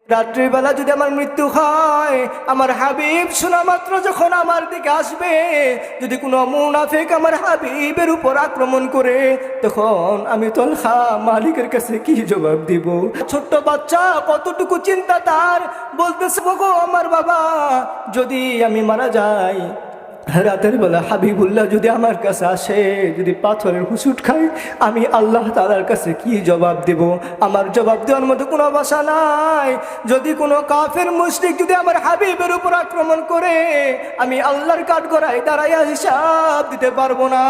রাত্রিবেলা যদি আমার মৃত্যু হয়, আমার হাবিব শোনা মাত্র যখন আমার দিকে আসবে, যদি কোনো মুনাফিক আমার হাবিবের উপর আক্রমণ করে, তখন আমি তলহা মালিকের কাছে কি জবাব দিব? ছোট্ট বাচ্চা কতটুকু চিন্তা তার, বলতেছে গো আমার বাবা, যদি আমি মারা যাই, রাতের বেলা হাবিবুল্লাহ যদি আমার কাছে আসে, যদি পাথরের হুসুট খাই, আমি আল্লাহ তাআলার কাছে কি জবাব দেব? আমার জবাব দেওয়ার মতো কোনো ভাষা নাই। যদি কোনো কাফের মুশরিক যদি আমার হাবিবের উপর আক্রমণ করে, আমি আল্লাহর কাঠগড়ায় দাঁড়াইয়া হিসাব দিতে পারবো না।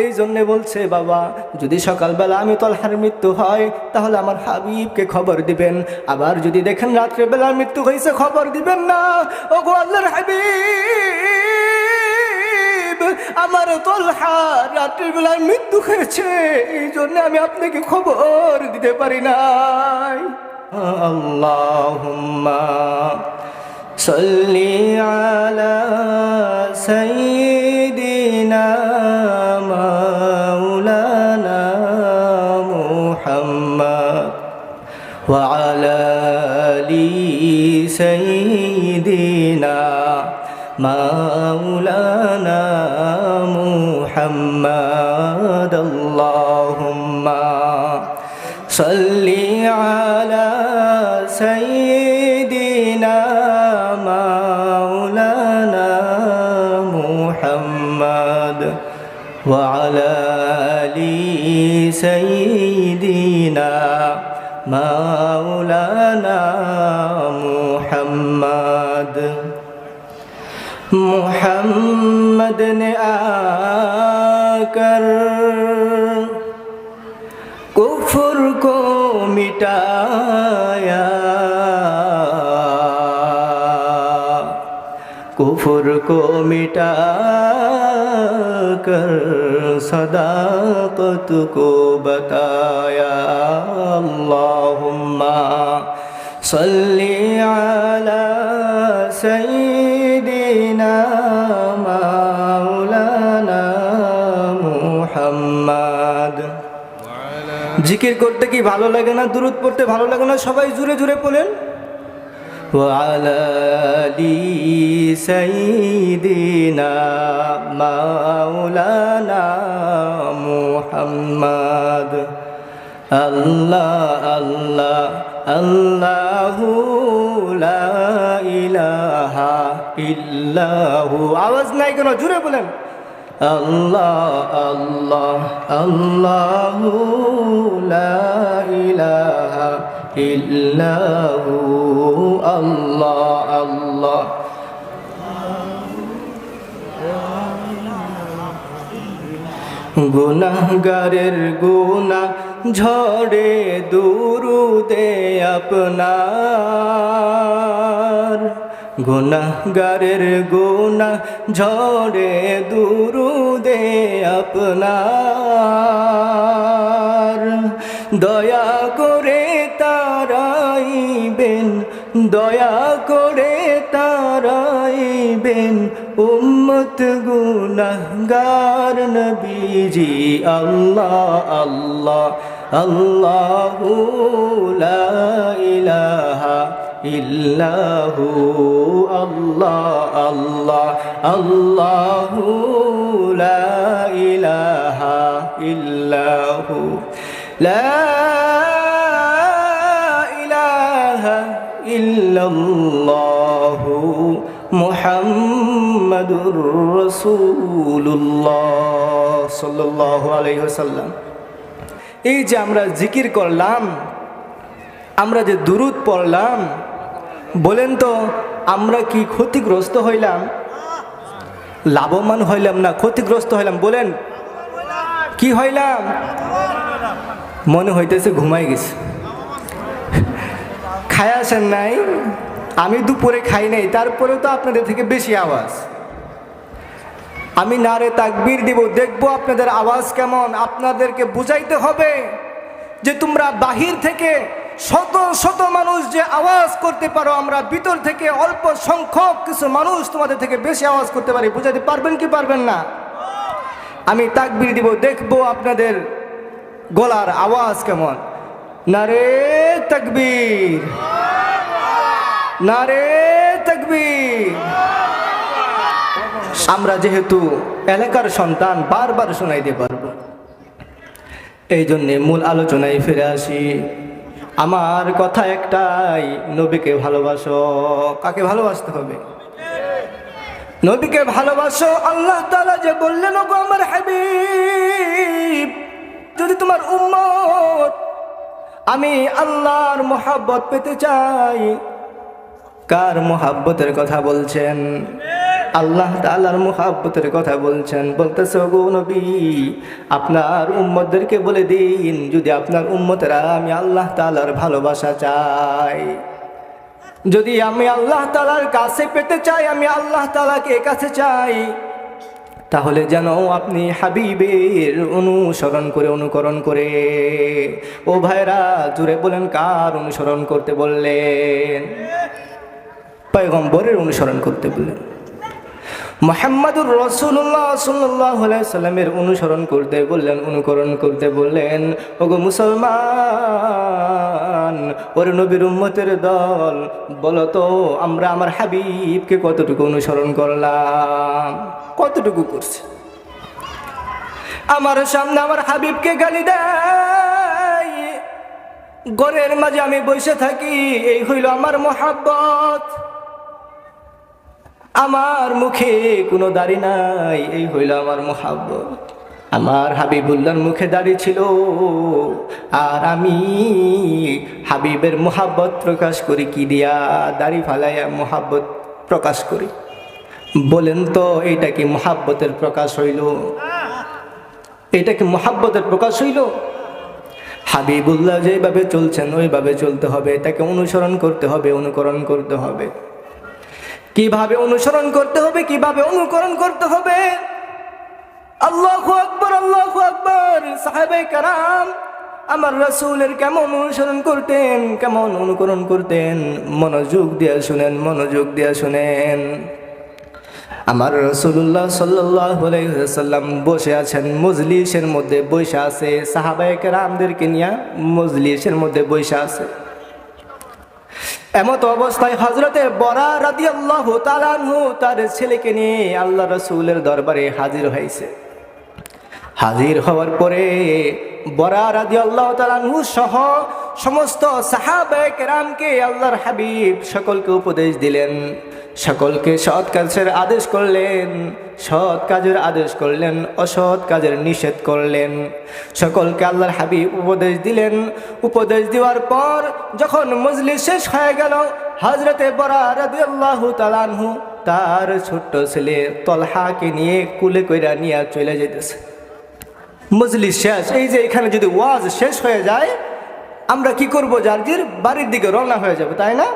এই জন্যে বলছে, বাবা যদি সকালবেলা আমি তলহার মৃত্যু হয়, তাহলে আমার হাবিবকে খবর দিবেন। আবার যদি দেখেন রাত্রেবেলা মৃত্যু হয়েছে, খবর দিবেন না। ওগো আল্লাহর হাবিব, আমার তলহা রাত্রিবেলায় মৃত্যু হয়েছে, এই জন্য আমি আপনাকে খবর দিতে পারি নাই। আল্লাহুম্মা সাল্লি আলা সাইয়্যিদিনা মাওলানা মুহাম্মদ ওয়া আলা আলি সাইয়্যিদিনা মাওলানা মুহাম্মদ। আল্লাহুম্মা সাল্লি আলা সাইয়্যিদিনা মাওলানা মুহাম্মদ ওয়া আলা আলি সাইয়্যিদিনা মাওলানা মুহাম্মদ। मुहम्मद ने आकर कुफ्र को मिटाया, कुफ्र को मिटाकर सदाकत को बताया। अल्लाहुम्मा सल्ली अला सय्यिदिना माওলানা মুহাম্মদ। জিকির করতে কি ভালো লাগে না? দুরূদ পড়তে ভালো লাগে না? সবাই জোরে জোরে বলেন। ওয়া আলা আলি সাইয়্যিদিনা মাওলানা মুহাম্মদ। আল্লাহ আল্লাহ আল্লাহু লা ইলাহা ইল্লাহু। আওয়াজ নাই কেন? জোরে বলেন। আল্লাহ আল্লাহ আল্লাহু লা ইলাহা ইল্লাহু। আল্লাহ আল্লাহ। গুনাহগারের গুনাহ ঝরে দুরুদে আপনার, গুনাহগারের গুনাহ ঝরে দুরুদে আপনার। দয়া করে তারাইবেন, দয়া করে তারাইবেন উম্মত গুনাহগার নবীজি। আল্লাহ আল্লাহ আল্লাহু লা ইলাহা ইল্লাহু। আল্লাহ আল্লাহ আল্লাহু লা ইলাহা ইল্লাহু। লা ইলাহা ইল্লাল্লাহু মুহাম্মাদুর রাসূলুল্লাহ সাল্লাল্লাহু আলাইহি ওয়াসাল্লাম। এই যে আমরা জিকির করলাম, আমরা যে দুরূদ পড়লাম, বলেন তো আমরা কি ক্ষতিগ্রস্ত হইলাম? লাভবান হইলাম না ক্ষতিগ্রস্ত হইলাম? বলেন কি হইলাম? মনে হইতেছে ঘুমাই গেছে। খায় আসেন নাই? আমি দুপুরে খাই নাই, তারপরেও তো আপনাদের থেকে বেশি আওয়াজ। আমি নারে তাকবীর দিব, দেখবো আপনাদের আওয়াজ কেমন। আপনাদেরকে বুঝাইতে হবে যে তোমরা বাহির থেকে শত শত মানুষ যে আওয়াজ করতে পারো, আমরা ভিতর থেকে অল্প সংখ্যক কিছু মানুষ তোমাদের থেকে বেশি আওয়াজ করতে পারি। বুঝাইতে পারবেন কি পারবেন না? আমি তাকবীর দিব, দেখবো আপনাদের গলার আওয়াজ কেমন। নারে তাকবীর। নারে তাকবীর। আমরা যেহেতু এলাকার সন্তান বারবার শোনাইতে পারবো, এই জন্যে মূল আলোচনায় ফিরে আসি। আমার কথা একটাই, নবীকে ভালোবাসো। কাকে ভালোবাসতে হবে? নবীকে ভালোবাসো। আল্লাহ তাআলা যে বললেন, ওগো আমার হাবিব, যদি তোমার উম্মত আমি আল্লাহর মোহাব্বত পেতে চাই। কার মোহাব্বতের কথা বলছেন? আল্লাহ তাআলার মোহাব্বতের কথা বলছেন। বলতেছে, ওগো নবী, আপনার উম্মতদেরকে বলে দিন, যদি আপনার উম্মতেরা আমি আল্লাহ তাআলার ভালোবাসা চাই, যদি আমি আল্লাহ তাআলার কাছে পেতে চাই, আমি আল্লাহ তাআলাকে কাছে চাই, তাহলে যেন আপনি হাবিবের অনুকরণ করে। ও ভাইরা, জুড়ে বলেন, কার অনুসরণ করতে বললেন? পয়গম্বরের অনুসরণ করতে বললেন। মুহাম্মাদুর রাসূলুল্লাহ সাল্লাল্লাহু আলাইহি সাল্লামের অনুসরণ করতে বললেন, অনুকরণ করতে বললেন। ওগো মুসলমান, ওরে নবীর উম্মতের দল, বলো তো আমরা আমার হাবিবকে কতটুকু অনুসরণ করলাম? কতটুকু করছি? আমার সামনে আমার হাবিবকে গালি দেয়, ঘরের মাঝে আমি বসে থাকি, এই হইল আমার মোহাব্বত। আমার মুখে কোনো দাড়ি নাই, এই হইল আমার মোহাব্বত। আমার হাবিবুল্লাহর মুখে দাড়ি ছিল, আর আমি হাবিবের মোহাব্বত প্রকাশ করি কি দিয়া? দাড়ি ফালাইয়া মোহাব্বত প্রকাশ করি। বলেন তো, এইটা কি মোহাব্বতের প্রকাশ হইল? এটা কি মোহাব্বতের প্রকাশ হইল? হাবিবুল্লাহ যেভাবে চলছেন ওইভাবে চলতে হবে, তাকে অনুসরণ করতে হবে, অনুকরণ করতে হবে। কিভাবে অনুসরণ করতে হবে, কিভাবে অনুকরণ করতে হবে? আল্লাহু আকবার, আল্লাহু আকবার। সাহাবায়ে কেরাম আমার রাসূলের কেমন অনুসরণ করতেন, কেমন অনুকরণ করতেন, মনোযোগ দিয়ে শুনেন, মনোযোগ দিয়ে শুনেন। আমার রাসূলুল্লাহ সাল্লাল্লাহু আলাইহি ওয়াসাল্লাম বসে আছেন, মজলিসের মধ্যে বসে আছে, সাহাবায়ে কেরামদেরকে নিয়ে মজলিসের মধ্যে বসে আছে। এমত অবস্থায় হযরতে বরা রাদিয়াল্লাহু তাআলা আনহু তার ছেলেকে নিয়ে আল্লাহ রাসূলের দরবারে হাজির হয়েছে। হাজির হওয়ার পরে বরা রাদিয়াল্লাহু তাআলা আনহু সহ সমস্ত সাহাবায়ে কেরামকে আল্লাহর হাবিব সকলকে উপদেশ দিলেন, সকলকে সৎ কাজের আদেশ করলেন, সৎ কাজের আদেশ করলেন, অসৎ কাজের নিষেধ করলেন। সকলকে আল্লাহর হাবিব উপদেশ দিলেন। উপদেশ দেওয়ার পর যখন মজলিস শেষ হয়ে গেল, হযরতে বরা রাদিয়াল্লাহু তাআলা আনহু তার ছোট্ট ছেলে তলহাকে নিয়ে কুলে কইরা নিয়ে চলে যেতেছে। মজলিস শেষ। এই যে এখানে যদি ওয়াজ শেষ হয়ে যায়, আমরা কি করব? যার বাড়ির দিকে রওনা হয়ে যাব, তাই না?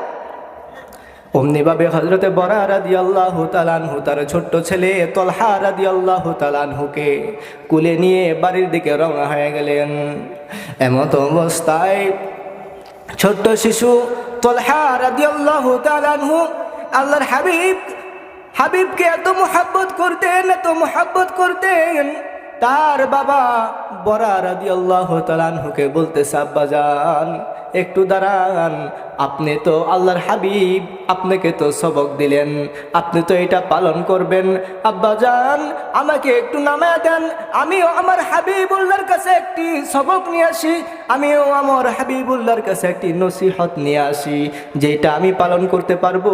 অমনিভাবে হযরতে বরা রাদিয়াল্লাহু তাআলা আনহু তার ছোট্ট ছেলে তলহা রাদিয়াল্লাহু তাআলা আনহুকে কুলে নিয়ে বাড়ির দিকে রওনা হয়ে গেলেন। এমত অবস্থায় ছোট্ট শিশু তলহা রাদিয়াল্লাহু তাআলা আনহু আল্লাহর হাবিবকে এত মুহাব্বত করতেন, এত মুহাব্বত করতেন। তার বাবা বরা রাদিয়াল্লাহু তাআলা আনহুকে বলতেছে, আব্বাজান একটু দাঁড়ান, আপনি তো আল্লাহর হাবিব, আপনাকে তো সবক দিলেন, আপনি তো এটা পালন করবেন। আব্বাজান আমাকে একটু নামায়া দেন, আমিও আমার হাবিবুল্লাহর কাছে একটি সবক নিয়ে আসি, আমিও আমার হাবিবুল্লাহর কাছে একটি নসিহত নিয়ে আসি, যেটা আমি পালন করতে পারবো।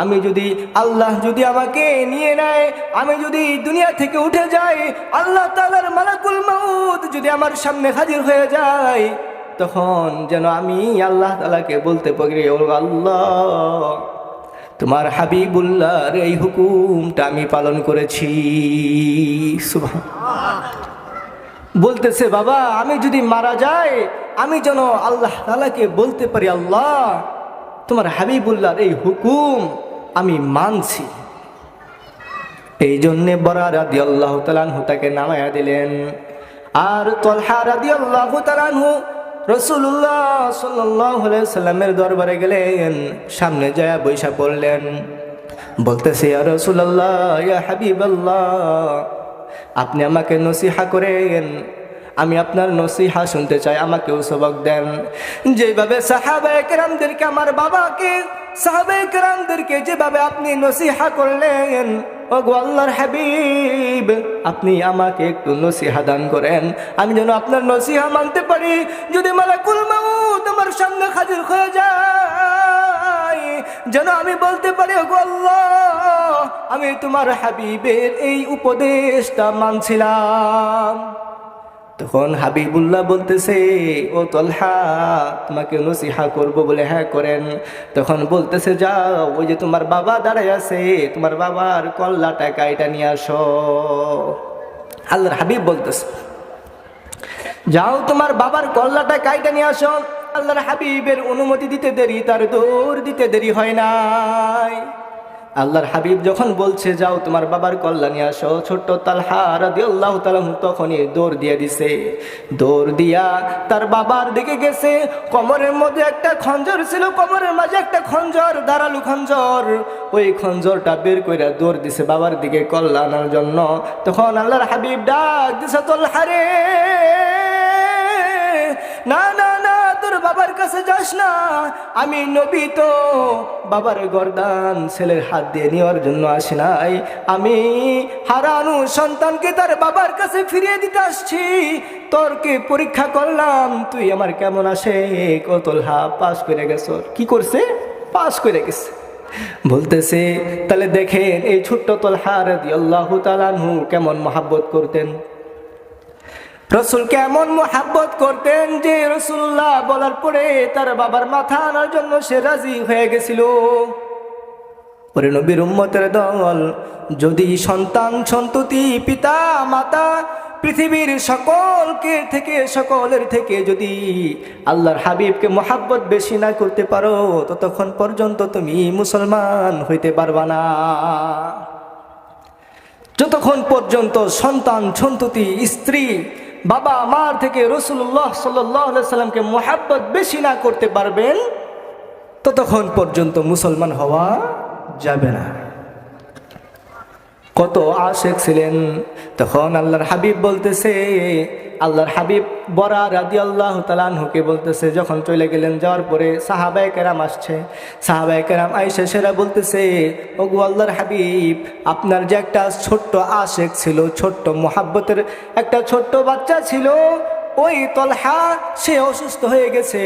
আমি যদি আল্লাহ যদি আমাকে নিয়ে নেয়, আমি যদি দুনিয়া থেকে উঠে যাই, আল্লাহ তাআলার মালাকুল মউত যদি আমার সামনে হাজির হয়ে যায়, তখন যেন আমি আল্লাহ তাআলাকে বলতে পারি, ও আল্লাহ, তোমার হাবিবুল্লাহর এই হুকুমটা আমি পালন করেছি। সুবহানাল্লাহ। বলতেছে, বাবা আমি যদি মারা যাই, আমি যেন আল্লাহ তাআলাকে বলতে পারি, আল্লাহ তোমার হাবিবুল্লাহর এই হুকুম আমি মানছি। এই জন্যে বরা রাদিয়াল্লাহু তাআলা আনহু তাকে নামায়া দিলেন। আর তলহা রাদিয়াল্লাহু তাআলা আনহু রাসূলুল্লাহ সাল্লাল্লাহু আলাইহি সাল্লামের দরবারে গেলেন, সামনে যায় বৈশা পড়লেন। বলতেছে, ইয়া রাসূলুল্লাহ, ইয়া হাবিবাল্লাহ, আপনি আমাকে নসিহা করেন, আমি আপনার নসিহা শুনতে চাই, আমাকেও সবক দেন। যেভাবে সাহাবায়ে কেরামদেরকে আমার বাবাকে সাহাবায়ে কেরামদেরকে যেভাবে আপনি নসিহা করলেন, ওগো আল্লাহর হাবিব আপনি আমাকে একটু নসিহা দান করেন, আমি যেন আপনার নসিহা মানতে পারি। যদি মালাকুল মাউত আমার সামনে হাজির হয়ে যায়, যেন আমি বলতে পারি ওগো আল্লাহ আমি তোমার হাবিবের এই উপদেশটা মানছিলাম। তখন হাবিবুল্লাহ বলতেছে, ও তলহা তোমাকে নসিহা করব বলে হ্যাঁ করেন। তখন বলতেছে, যাও ওই যে তোমার বাবা দাঁড়ায় আছে, তোমার বাবার কল্লাটা কাইটা নিয়ে আসো। আল্লাহর হাবিব বলতেছে, যাও তোমার বাবার কল্লাটা কাইটা নিয়ে আসো। আল্লাহর হাবিবের অনুমতি দিতে দেরি, তার দৌড় দিতে দেরি হয় নাই। আল্লাহর হাবিব যখন বলছে যাও তোমার বাবার কল্লা নিয়ে আসো, ছোট্ট তালহা রাদিয়াল্লাহু তাআলা তখনই দৌড় দিয়ে দিছে। দৌড় দিয়া তার বাবার দিকে গেছে। কোমরের মধ্যে একটা খঞ্জর ছিল, কোমরের মাঝে একটা খঞ্জর, ধারালো খঞ্জর। ওই খঞ্জরটা বের করে দৌড় দিছে বাবার দিকে কল্লা আনার জন্য। তখন আল্লাহর হাবিব ডাক দিছে, তালহা রে, না না না, তোর বাবার কাছে যাস না। আমি নবী তো বাবার গর্দান ছেলের হাত দিয়ে নেওয়ার জন্য আসি নাই, আমি হারানো সন্তানকে তার বাবার কাছে ফিরিয়ে দিতে আসছি। তোরকে পরীক্ষা করলাম, তুই আমার কেমন আসে। কতলহা পাস করে গেছ। কি করছে? পাস করে গেছে। বলতেছে, তাহলে দেখেন এই ছোট্ট তালহা রাদিয়াল্লাহু তাআলা আনহু কেমন মহব্বত করতেন, রসুল কেমন মোহাব্বত করতেন, যে রসুল্লাহ বলার পরে তার বাবার মাথা আনার জন্য সে রাজি হয়ে গেছিল। পরে নবীর উম্মতের দল, যদি সন্তান সন্ততি পিতা মাতা পৃথিবীর সকলের থেকে যদি আল্লাহর হাবিবকে মোহাব্বত বেশি না করতে পারো, ততক্ষণ পর্যন্ত তুমি মুসলমান হইতে পারবা না। যতক্ষণ পর্যন্ত সন্তান সন্ততি স্ত্রী বাবা মার থেকে রাসূলুল্লাহ সাল্লাল্লাহু আলাইহি সাল্লামকে মোহাব্বত বেশি না করতে পারবেন, ততক্ষণ পর্যন্ত মুসলমান হওয়া যাবে না। কত আশেক ছিলেন। তখন আল্লাহর হাবিব বলতেছে, আল্লাহর হাবিব বরা রাদিয়াল্লাহু তাআলা আনহুকে বলতেছে, যখন চলে গেলেন, যাওয়ার পরে সাহাবায়ে কেরাম আসছে। সাহাবায়ে কেরাম আয়েশা সেরা বলতেছে, ওগো আল্লাহর হাবিব আপনার যে একটা ছোট্ট আশেক ছিল, ছোট্ট মোহাব্বতের একটা ছোট্ট বাচ্চা ছিল, ওই তলহা সে অসুস্থ হয়ে গেছে।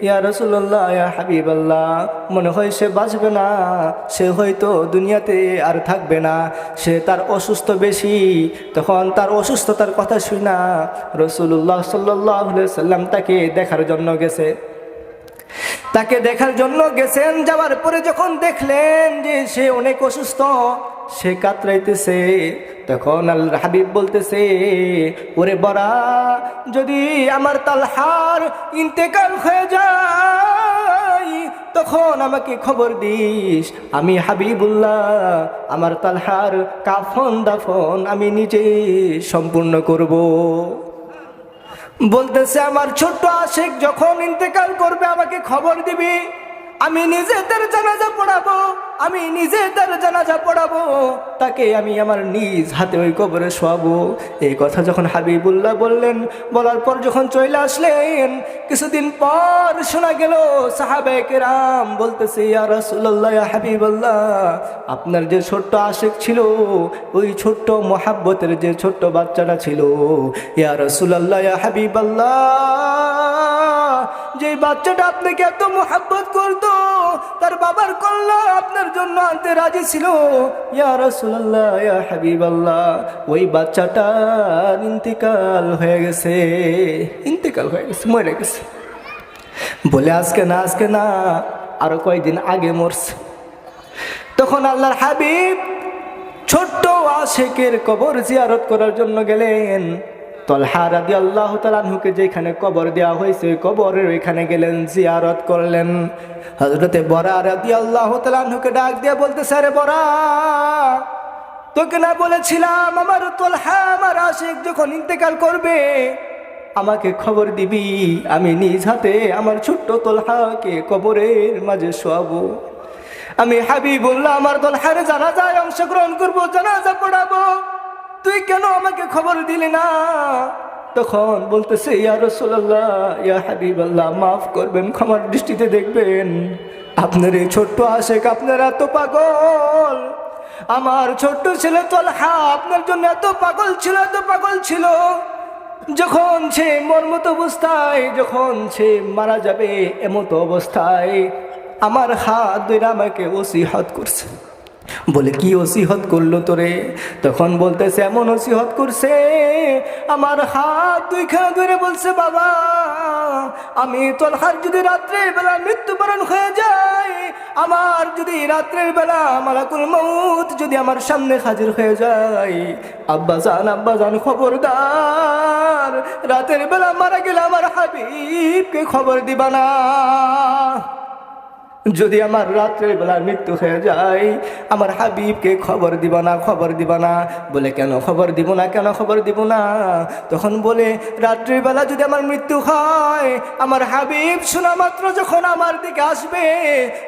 ইয়া রাসূলুল্লাহ, ইয়া হাবিবাল্লাহ, মনে হয় সে বাঁচবে না, সে হয়তো দুনিয়াতে আর থাকবে না, সে তার অসুস্থ বেশি। তখন তার অসুস্থতার কথা শুনা রাসূলুল্লাহ সাল্লাল্লাহু আলাইহি সাল্লাম তাকে দেখার জন্য গেছেন। যাওয়ার পরে যখন দেখলেন যে সে অনেক অসুস্থ, সে কাতরাইতেছে, তখন আল্লাহর হাবিব বলতেছে, ওরে বরা, যদি আমার তালহার ইন্তেকাল হয়ে যায় তখন আমাকে খবর দিস, আমি হাবিবুল্লাহ আমার তালহার কাফন দাফন আমি নিজে সম্পূর্ণ করব। বলতেছে, আমার ছোট্ট আশেক যখন ইন্তেকাল করবে আমাকে খবর দিবি, আমি নিজে তার জানাজা পড়াবো, তাকে আমি আমার নিজ হাতে ওই কবরে শোয়াবো। এই কথা যখন হাবিবুল্লাহ বললেন, বলার পর যখন চলে আসলেন, কিছুদিন পর শোনা গেল সাহাবায়ে কেরাম বলতেছে, ইয়া রাসূলুল্লাহ, ইয়া হাবিবাল্লাহ, আপনার যে ছোট্ট আশেক ছিল, ওই ছোট্ট মোহাব্বতের যে ছোট্ট বাচ্চাটা ছিল, ইয়া রাসূলুল্লাহ, ইয়া হাবিবাল্লাহ, যে বাচ্চাটা আপনাকে এত মোহাব্বত করতো, তার বাবার কল্লা আপনার জন্য আনতে রাজি ছিল, ইয়া রাসূলুল্লাহ, ইয়া হাবিবাল্লাহ, ওই বাচ্চাটার ইন্তেকাল হয়ে গেছে, মরে গেছে। বলে আজকে না আরো কয়েকদিন আগে মরছে। তখন আল্লাহর হাবিব ছোট্ট আশেকের কবর জিয়ারত করার জন্য গেলেন। তলহা রাদিয়াল্লাহু তাআলা আনহুকে যেখানে কবর দেওয়া হয়েছে, কবরের ওইখানে গেলেন, জিয়ারত করলেন। হযরতে বরা রাদিয়াল্লাহু তাআলা আনহুকে ডাক দিয়ে বলতেছে, আরে বরা, তোকে না বলেছিলাম আমার তলহা আমার আশিক যখন ইন্তেকাল করবে আমাকে খবর দিবি, আমি নিজ হাতে আমার ছোট্ট তলহাকে কবরের মাঝে শোয়াবো, আমি হাবিবুল্লাহ আমার তলহার জানাজায় অংশগ্রহণ করবো, জানাজা পড়াবো, তুই কেন আমাকে খবর দিলি না? তখন বলতেছে, ইয়া রাসূলুল্লাহ, ইয়া হাবিবাল্লাহ, মাফ করবেন, ক্ষমার দৃষ্টিতে দেখবেন। আপনার এই ছোট্ট আশেক, আপনার এত পাগল, আমার ছোট্ট ছেলে তলহা আপনার জন্য এত পাগল ছিল, এত পাগল ছিল, যখন সে মরমত অবস্থায়, যখন সে মারা যাবে এমতো অবস্থায় আমার হাত ধরে আমাকে ওসিহত করছে। বলে, কি ওসিহত করলো তোরে? তখন বলতেছে, এমন ওসিহত করছে, আমার হাত দুইখানা ধরে বলছে, বাবা, আমি তলহার যদি রাত্রের বেলা মৃত্যুবরণ হয়ে যায়, আমার যদি রাত্রের বেলা মালাকুল মউত যদি আমার সামনে হাজির হয়ে যায়, আব্বাজান খবরদার, রাতের বেলা মারা গেলে আমার হাবিবকে খবর দিবা না। যদি আমার রাত্রের বেলা মৃত্যু হয়ে যায়, আমার হাবিবকে খবর দিবা না, খবর দিবা না। বলে, কেন খবর দিব না, কেন খবর দিব না? তখন বলে, রাত্রের বেলা যদি আমার মৃত্যু হয়, আমার হাবিব শোনা মাত্র যখন আমার দিকে আসবে,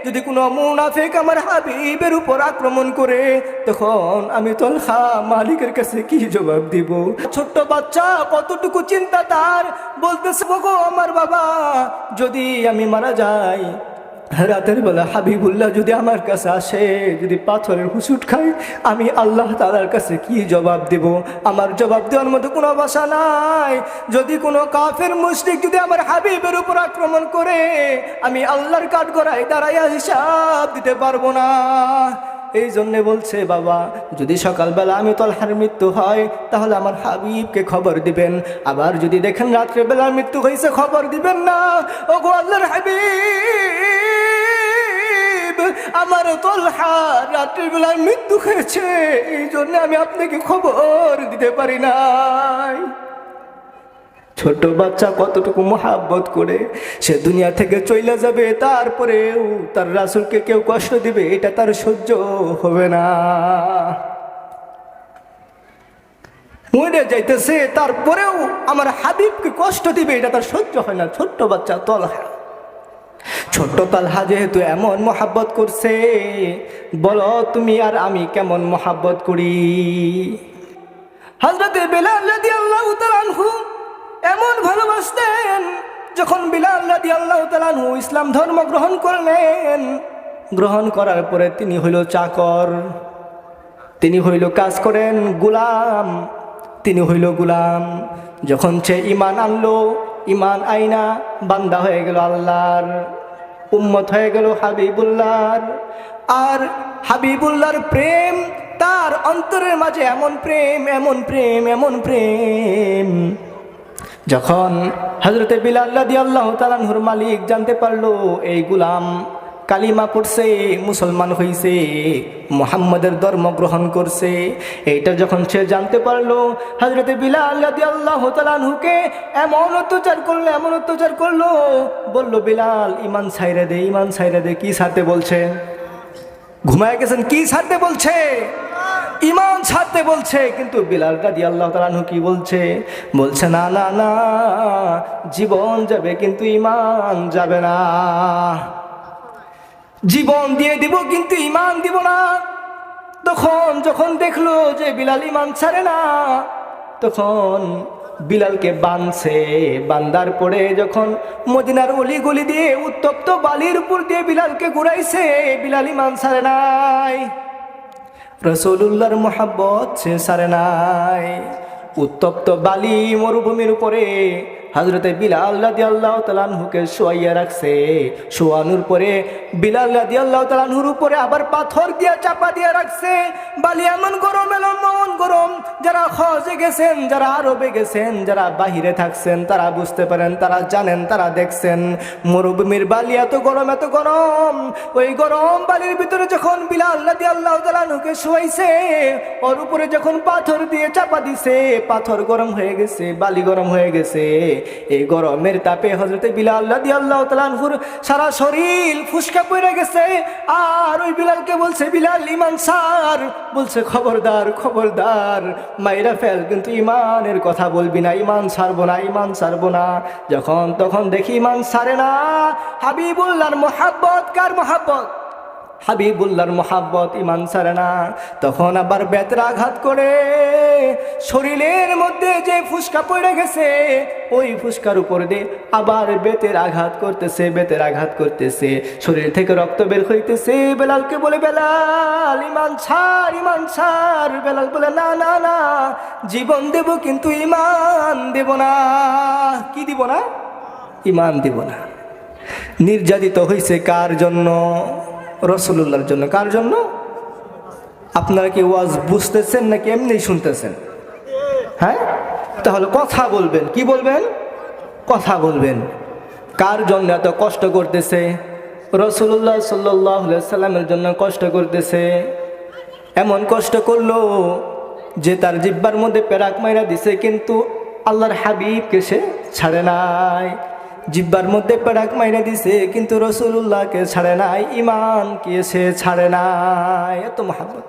যদি কোনো মুনাফিক আমার হাবিবের উপর আক্রমণ করে, তখন আমি তলহা মালিকের কাছে কি জবাব দিব? ছোট্ট বাচ্চা কতটুকু চিন্তা তার। বলতেছে, গো আমার বাবা, যদি আমি মারা যাই, রাতের বেলা হাবিবুল্লাহ যদি আমার কাছে আসে, যদি পাথরের হুসুট খাই, আমি আল্লাহ তাআলার কাছে কি জবাব দেব? আমার জবাব দেওয়ার মতো কোনো ভাষা নাই। যদি কোনো কাফের মুশরিক যদি আমার হাবিবের উপর আক্রমণ করে, আমি আল্লাহর কাঠগড়ায় দাঁড়াইয়া হিসাব দিতে পারবো না। এই জন্যে বলছে, বাবা, যদি সকালবেলা আমি তলহার মৃত্যু হয়, তাহলে আমার হাবিবকে খবর দিবেন। আবার যদি দেখেন রাত্রেবেলা মৃত্যু হয়েছে, খবর দিবেন না। ওগো আল্লাহর হাবিব, আমার তলহা রাত্রের বেলায় মৃত্যু হয়েছে, এই জন্য আমি আপনাকে খবর দিতে পারি নাই। ছোট বাচ্চা কতটুকু মহাব্বত করে সে দুনিয়া থেকে চলে যাবে, তারপরেও তার রাসূলকে কেউ কষ্ট দিবে, এটা তার সহ্য হবে না। মরে যাইতেছে, তারপরেও আমার হাবিবকে কষ্ট দিবে, এটা তার সহ্য হয় না। ছোট্ট বাচ্চা তলহা, ছোট্ট তালহা যেহেতু এমন মহাব্বত করছে, বলো তুমি আর আমি কেমন মহাব্বত করি? হযরতে বেলাল রাদিয়াল্লাহু তাআলা আনহু এমন ভালোবাসতেন, যখন বিলাল রাদিয়াল্লাহু তাআলা আনহু ইসলাম ধর্ম গ্রহণ করলেন, গ্রহণ করার পরে তিনি হইল চাকর, তিনি হইল কাজ করেন, গোলাম, তিনি হইল গোলাম। যখন সে ঈমান আনলো, ঈমান আইনা বান্দা হয়ে গেল আল্লাহর, উম্মত হয়ে গেল হাবিবুল্লাহর। আর হাবিবুল্লাহর প্রেম তার অন্তরের মাঝে এমন প্রেম, এমন প্রেম, এমন প্রেম, যখন হযরতে বিলাল রাদিয়াল্লাহু তাআলা আনহুর মালিক জানতে পারলো এই গোলাম কালিমা পড়ছে, মুসলমান হইছে, মুহাম্মাদের ধর্ম গ্রহণ করছে, এইটা যখন সে জানতে পারলো, হযরতে বিলাল রাদিয়াল্লাহু তাআলা আনহুকে এমন অত্যাচার করলো, এমন অত্যাচার করলো, বলল, বিলাল ঈমান ছাইরে দে, ঈমান ছাইরে দে। কি ছাড়তে বলছে? ঘুমায় গেছেন? কি ছাড়তে বলছে? ঈমান ছাড়তে বলছে। কিন্তু বিলাল রাদিয়াল্লাহু তাআলা আনহু কি বলছে? বলছে, না না না, জীবন যাবে কিন্তু ঈমান যাবে না, জীবন দিয়ে দিব কিন্তু ঈমান দিব না। তখন যখন দেখলো যে বিলাল ঈমান ছাড়ে না, তখন বিলালকে বাঁধছে, বান্দার পরে যখন মদিনার অলি গলি দিয়ে উত্তপ্ত বালির উপর দিয়ে বিলালকে ঘুরাইছে, বিলাল ঈমান ছাড়ে নাই, রাসূলুল্লাহর মুহাব্বত সে ছাড়ে নাই। উত্তপ্ত বালি মরুভূমির উপরে হযরতে বিলাল রাদিয়াল্লাহু তাআলা আনহুকে শোয়াইয়া রাখছে, শোয়ানোর পরে বিলাল রাদিয়াল্লাহু তাআলা আনহুর উপরে আবার পাথর দিয়া চাপা দিয়া রাখছে। বালি এমন গরম, এমন গরম, যারা হজে গেছেন, যারা আরবে গেছেন, যারা বাহিরে থাকছেন, তারা বুঝতে পারেন, তারা জানেন, তারা দেখছেন মরুভূমির বালি এত গরম, এত গরম। ওই গরম বালির ভিতরে যখন বিলাল রাদিয়াল্লাহু তাআলা আনহুকে শোয়াইছে, ওর উপরে যখন পাথর দিয়ে চাপা দিছে, পাথর গরম হয়ে গেছে, বালি গরম হয়ে গেছে। এই গরমের তাপে হযরতে বিলাল রাদিয়াল্লাহু তাআলা আনহুর সারা শরীর ফুসকা পড়ে গেছে। আর ওই বিলালকে বলছে, বিলাল ঈমান ছাড়। বলছে, খবরদার, খবরদার, মাইরা ফেল, কিন্তু ঈমানের কথা বলবি না, ঈমান ছাড়বো না, ঈমান ছাড়বো না। যখন তখন দেখি ঈমান ছাড়ে না। হাবিবুল্লাহর মুহাব্বত, কার মুহাব্বত? হাবিবুল্লাহর মোহাব্বত ইমান ছাড়ে না। তখন আবার বেতের আঘাত করে শরীরের মধ্যে যে ফুসকা পড়ে গেছে ওই ফুসকার উপর দিয়ে আবার বেতের আঘাত করতেছে, বেতের আঘাত করতেছে, শরীর থেকে রক্ত বের হইতেছে। বেলালকে বলে, বেলাল ইমান ছাড়, ইমান ছাড়। বেলাল বলে, না না না, জীবন দেব কিন্তু ইমান দেব না। কি দিব না? ইমান দিব না। নির্যাতিত হয়েছে কার জন্য? রাসূলুল্লাহর জন্য। কার জন্য? আপনারা কি ওয়াজ বুঝতেছেন নাকি এমনি শুনতেছেন? হ্যাঁ, তাহলে কথা বলবেন। কি বলবেন? কথা বলবেন। কার জন্য এত কষ্ট করতেছে? রাসূলুল্লাহ সাল্লাল্লাহু আলাইহি সাল্লামের জন্য কষ্ট করতেছে। এমন কষ্ট করলো যে তার জিহ্বার মধ্যে পেরাক মাইরা দিছে, কিন্তু আল্লাহর হাবিবকে সে ছাড়ে নাই। জিহ্বার মধ্যে পেরাক মাইরা দিছে কিন্তু রাসূলুল্লাহকে ছাড়ে নাই, ঈমানকে সে ছাড়ে নাই। এত মহব্বত।